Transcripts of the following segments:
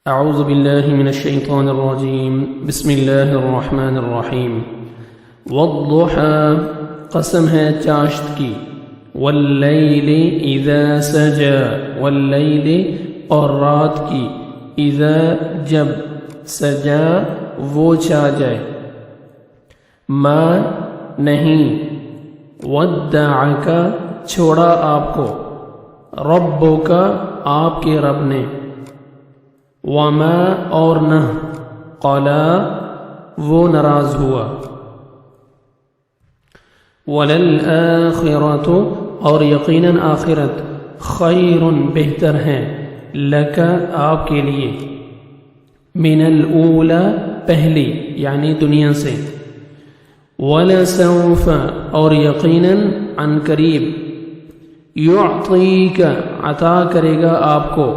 اعوذ باللہ من الشیطان الرجیم بسم اللہ الرحمن الرحیم والضحى قسم ہے چاشت کی، واللیل اذا سجا واللیل اور رات کی، اذا جب، سجا وہ چھا جائے، ما نہیں، ودعک چھوڑا آپ کو، ربک آپ کے رب نے، وما اور نہ، قلا وہ ناراض ہوا، وللآخرۃ اور یقیناً آخرت، خیر بہتر ہے، لک آپ کے لیے، من الاولی پہلی یعنی دنیا سے، ولسوف اور یقیناً عن قریب، یعطیک عطا کرے گا آپ کو،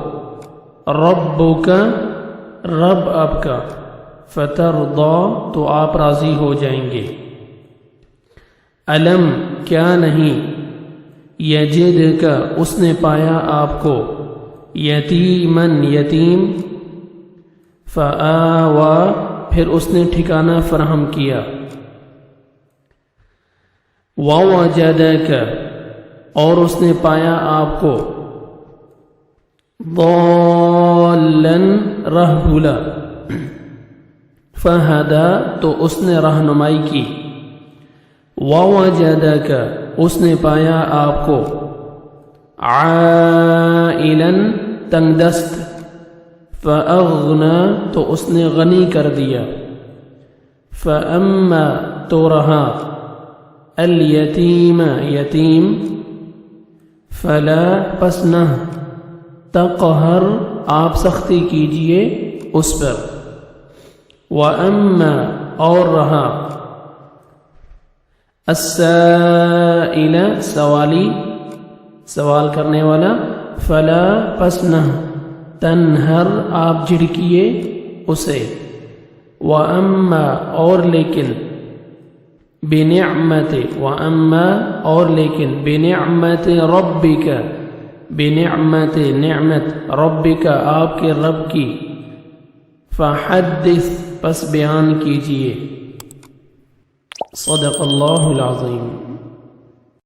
ربک رب آپ کا، فترضی تو آپ راضی ہو جائیں گے، علم کیا نہیں، یجدک اس نے پایا آپ کو، یتیمن یتیم، فآوا پھر اس نے ٹھکانہ فراہم کیا، ووجدک اور اس نے پایا آپ کو، ضالن راہ بھولا، فہدا تو اس نے رہنمائی کی، ووجدک اس نے پایا آپ کو، عائلن تنگ دست، فاغنا تو اس نے غنی کر دیا، فاما تو رہا، الیتیم یتیم، فلا پس نہ، تقہر آپ سختی کیجئے اس پر، وَأَمَّا اور رہا، السائل سوالی سوال کرنے والا، فلا پس نہ، تنہر آپ جھڑکیے اسے، وَأَمَّا اور لیکن، بنعمت وَأَمَّا اور لیکن، بنعمت ربک بنعمت نعمت ربک آپ کے رب کی، فحدث پس بیان کیجئے، صدق اللہ العظیم۔